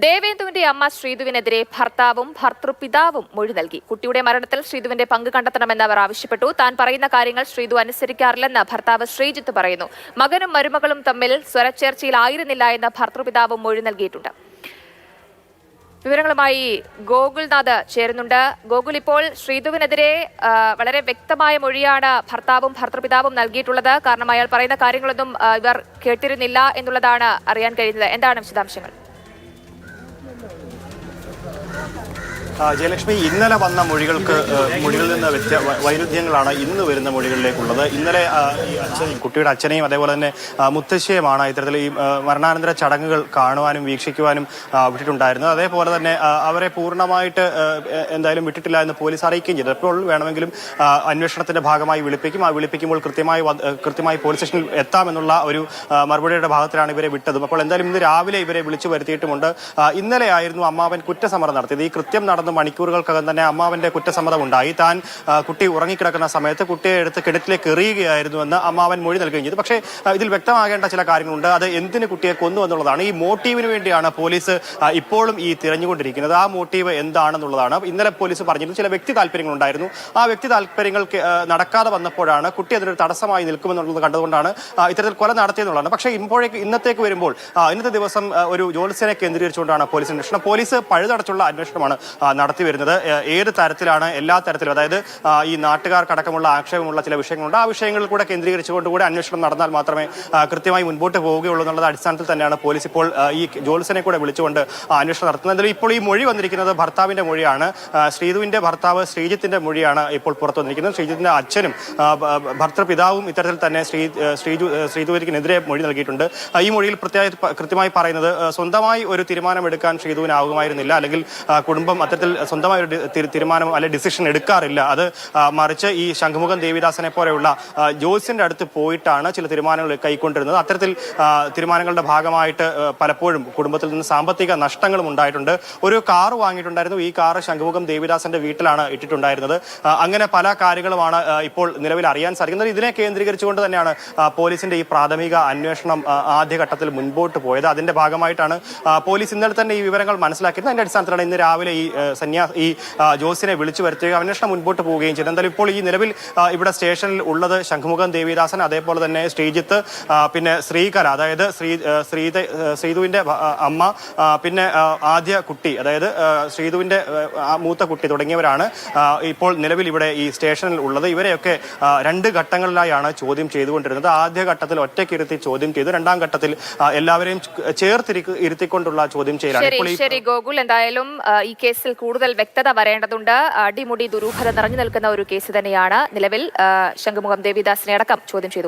ദേവേന്ദുവിന്റെ അമ്മ ശ്രീധുവിനെതിരെ ഭർത്താവും ഭർത്തൃപിതാവും മൊഴി നൽകി. കുട്ടിയുടെ മരണത്തിൽ ശ്രീധുവിന്റെ പങ്ക് കണ്ടെത്തണമെന്ന് അവർ ആവശ്യപ്പെട്ടു. താൻ പറയുന്ന കാര്യങ്ങൾ ശ്രീധു അനുസരിക്കാറില്ലെന്ന് ഭർത്താവ് ശ്രീജിത്ത് പറയുന്നു. മകനും മരുമകളും തമ്മിൽ സ്വരച്ചേർച്ചയിലായിരുന്നില്ല എന്ന് ഭർത്തൃപിതാവും മൊഴി നൽകിയിട്ടുണ്ട്. വിവരങ്ങളുമായി ഗോകുൽനാഥ് ചേരുന്നുണ്ട്. ഗോകുൽ, ഇപ്പോൾ ശ്രീധുവിനെതിരെ വളരെ വ്യക്തമായ മൊഴിയാണ് ഭർത്താവും ഭർത്തൃപിതാവും നൽകിയിട്ടുള്ളത്. കാരണം അയാൾ പറയുന്ന കാര്യങ്ങളൊന്നും ഇവർ കേട്ടിരുന്നില്ല എന്നുള്ളതാണ് അറിയാൻ കഴിയുന്നത്. എന്താണ് വിശദാംശങ്ങൾ? ജയലക്ഷ്മി, ഇന്നലെ വന്ന മൊഴികളിൽ നിന്ന് വൈരുദ്ധ്യങ്ങളാണ് ഇന്ന് വരുന്ന മൊഴികളിലേക്കുള്ളത്. ഇന്നലെ കുട്ടിയുടെ അച്ഛനെയും അതേപോലെ തന്നെ മുത്തശ്ശിയുമാണ് ഇത്തരത്തിൽ ഈ മരണാനന്തര ചടങ്ങുകൾ കാണുവാനും വീക്ഷിക്കുവാനും വിട്ടിട്ടുണ്ടായിരുന്നത്. അതേപോലെ തന്നെ അവരെ പൂർണ്ണമായിട്ട് എന്തായാലും വിട്ടിട്ടില്ല എന്ന് പോലീസ് അറിയിക്കുകയും ചെയ്തു. എപ്പോൾ വേണമെങ്കിലും അന്വേഷണത്തിന്റെ ഭാഗമായി വിളിപ്പിക്കുമ്പോൾ കൃത്യമായി പോലീസ് സ്റ്റേഷനിൽ എത്താമെന്നുള്ള ഒരു മറുപടിയുടെ ഭാഗത്തിലാണ് ഇവരെ വിട്ടതും. അപ്പോൾ എന്തായാലും ഇന്ന് രാവിലെ ഇവരെ വിളിച്ചു വരുത്തിയിട്ടുമുണ്ട്. ഇന്നലെയായിരുന്നു അമ്മാവൻ കുറ്റസമ്മതം നടത്തിയത്. ഈ കൃത്യം നടന്ന മണിക്കൂറുകൾക്കകം തന്നെ അമ്മാവന്റെ കുറ്റസമ്മതം ഉണ്ടായി. താൻ കുട്ടി ഉറങ്ങിക്കിടക്കുന്ന സമയത്ത് കുട്ടിയെ എടുത്ത് കിണറ്റിലേക്ക് എറിയുകയായിരുന്നുവെന്ന് അമ്മാവൻ മൊഴി നൽകുകയും ചെയ്തു. പക്ഷേ ഇതിൽ വ്യക്തമാകേണ്ട ചില കാര്യങ്ങളുണ്ട്. അത് എന്തിന് കുട്ടിയെ കൊന്നു എന്നുള്ളതാണ്. ഈ മോട്ടീവിന് വേണ്ടിയാണ് പോലീസ് ഇപ്പോഴും ഈ തിരഞ്ഞുകൊണ്ടിരിക്കുന്നത്. ആ മോട്ടീവ് എന്താണെന്നുള്ളതാണ്. ഇന്നലെ പോലീസ് പറഞ്ഞിരുന്നു ചില വ്യക്തി താല്പര്യങ്ങളുണ്ടായിരുന്നു. ആ വ്യക്തി താല്പര്യങ്ങൾ നടക്കാതെ വന്നപ്പോഴാണ് കുട്ടി അതിനൊരു തടസ്സമായി നിൽക്കുമെന്നുള്ളത് കണ്ടുകൊണ്ടാണ് ഇത്തരത്തിൽ കൊല നടത്തിയെന്നുള്ളതാണ്. പക്ഷേ ഇന്നത്തേക്ക് വരുമ്പോൾ ഇന്നത്തെ ദിവസം ഒരു ജോത്സ്യനെ കേന്ദ്രീകരിച്ചുകൊണ്ടാണ് പോലീസ് അന്വേഷണം. പോലീസ് പഴുതടച്ചുള്ള അന്വേഷണമാണ് നടത്തി വരുന്നത്. ഏത് തരത്തിലാണ് എല്ലാ തരത്തിലും, അതായത് ഈ നാട്ടുകാർക്കടക്കമുള്ള ആക്ഷേപമുള്ള ചില വിഷയങ്ങളുണ്ട്. ആ വിഷയങ്ങളിൽ കൂടെ കേന്ദ്രീകരിച്ചുകൊണ്ടുകൂടെ അന്വേഷണം നടന്നാൽ മാത്രമേ കൃത്യമായി മുൻപോട്ട് പോവുകയുള്ളൂ എന്നുള്ള അടിസ്ഥാനത്തിൽ തന്നെയാണ് പോലീസ് ഇപ്പോൾ ഈ ജോത്സ്യനെ കൂടെ വിളിച്ചുകൊണ്ട് അന്വേഷണം നടത്തുന്നത്. എന്തായാലും ഇപ്പോൾ ഈ മൊഴി വന്നിരിക്കുന്നത് ഭർത്താവിന്റെ മൊഴിയാണ്. ശ്രീധുവിന്റെ ഭർത്താവ് ശ്രീജിത്തിന്റെ മൊഴിയാണ് ഇപ്പോൾ പുറത്തു വന്നിരിക്കുന്നത്. ശ്രീജിത്തിന്റെ അച്ഛനും ഭർത്തൃപിതാവും ഇത്തരത്തിൽ തന്നെ ശ്രീധുവിനെതിരെ മൊഴി നൽകിയിട്ടുണ്ട്. ഈ മൊഴിയിൽ കൃത്യമായി പറയുന്നത് സ്വന്തമായി ഒരു തീരുമാനമെടുക്കാൻ ശ്രീധുവിനാകുമായിരുന്നില്ല, അല്ലെങ്കിൽ കുടുംബം അത്തരത്തിൽ സ്വന്തമായ ഒരു തീരുമാനം അല്ലെങ്കിൽ ഡിസിഷൻ എടുക്കാറില്ല. അത് മറിച്ച് ഈ ശംഖുമുഖം ദേവിദാസനെ പോലെയുള്ള ജോത്സ്യന്റെ അടുത്ത് പോയിട്ടാണ് ചില തീരുമാനങ്ങൾ കൈക്കൊണ്ടിരുന്നത്. അത്തരത്തിൽ തീരുമാനങ്ങളുടെ ഭാഗമായിട്ട് പലപ്പോഴും കുടുംബത്തിൽ നിന്ന് സാമ്പത്തിക നഷ്ടങ്ങളും ഉണ്ടായിട്ടുണ്ട്. ഒരു കാർ വാങ്ങിയിട്ടുണ്ടായിരുന്നു. ഈ കാർ ശംഖുമുഖം ദേവിദാസന്റെ വീട്ടിലാണ് ഇട്ടിട്ടുണ്ടായിരുന്നത്. അങ്ങനെ പല കാര്യങ്ങളുമാണ് ഇപ്പോൾ നിലവിൽ അറിയാൻ സാധിക്കുന്നത്. ഇതിനെ കേന്ദ്രീകരിച്ചുകൊണ്ട് തന്നെയാണ് പോലീസിന്റെ ഈ പ്രാഥമിക അന്വേഷണം ആദ്യഘട്ടത്തിൽ മുൻപോട്ട് പോയത്. അതിന്റെ ഭാഗമായിട്ടാണ് പോലീസ് ഇന്നലെ തന്നെ ഈ വിവരങ്ങൾ മനസ്സിലാക്കിയത്. അതിന്റെ അടിസ്ഥാനത്തിലാണ് ഇന്ന് രാവിലെ ഈ ജോസിനെ വിളിച്ചു വരുത്തുകയും അന്വേഷണം മുൻപോട്ട് പോവുകയും ചെയ്തു. എന്തായാലും ഇപ്പോൾ ഈ നിലവിൽ ഇവിടെ സ്റ്റേഷനിൽ ഉള്ളത് ശംഖുമുഖം ദേവിദാസൻ, അതേപോലെ തന്നെ ശ്രീജിത്ത്, പിന്നെ ശ്രീകല, അതായത് ശ്രീധുവിന്റെ അമ്മ, പിന്നെ ആദ്യ കുട്ടി, അതായത് ശ്രീധുവിന്റെ മൂത്ത കുട്ടി തുടങ്ങിയവരാണ് ഇപ്പോൾ നിലവിൽ ഇവിടെ ഈ സ്റ്റേഷനിൽ ഉള്ളത്. ഇവരെയൊക്കെ രണ്ട് ഘട്ടങ്ങളിലായാണ് ചോദ്യം ചെയ്തുകൊണ്ടിരുന്നത്. ആദ്യ ഘട്ടത്തിൽ ഒറ്റയ്ക്കിരുത്തി ചോദ്യം ചെയ്തു. രണ്ടാം ഘട്ടത്തിൽ എല്ലാവരെയും ഇരുത്തിക്കൊണ്ടുള്ള ചോദ്യം ചെയ്യലാണ്. ശരി ഗോകുൽ, എന്തായാലും ഈ കേസിൽ കൂടുതൽ വ്യക്തത വരേണ്ടതുണ്ട്. അടിമുടി ദുരൂഹത നിറഞ്ഞു നിൽക്കുന്ന ഒരു കേസ് തന്നെയാണ് നിലവിൽ ശംഖുമുഖം ദേവിദാസിനെ അടക്കം ചോദ്യം ചെയ്തുകൊണ്ട്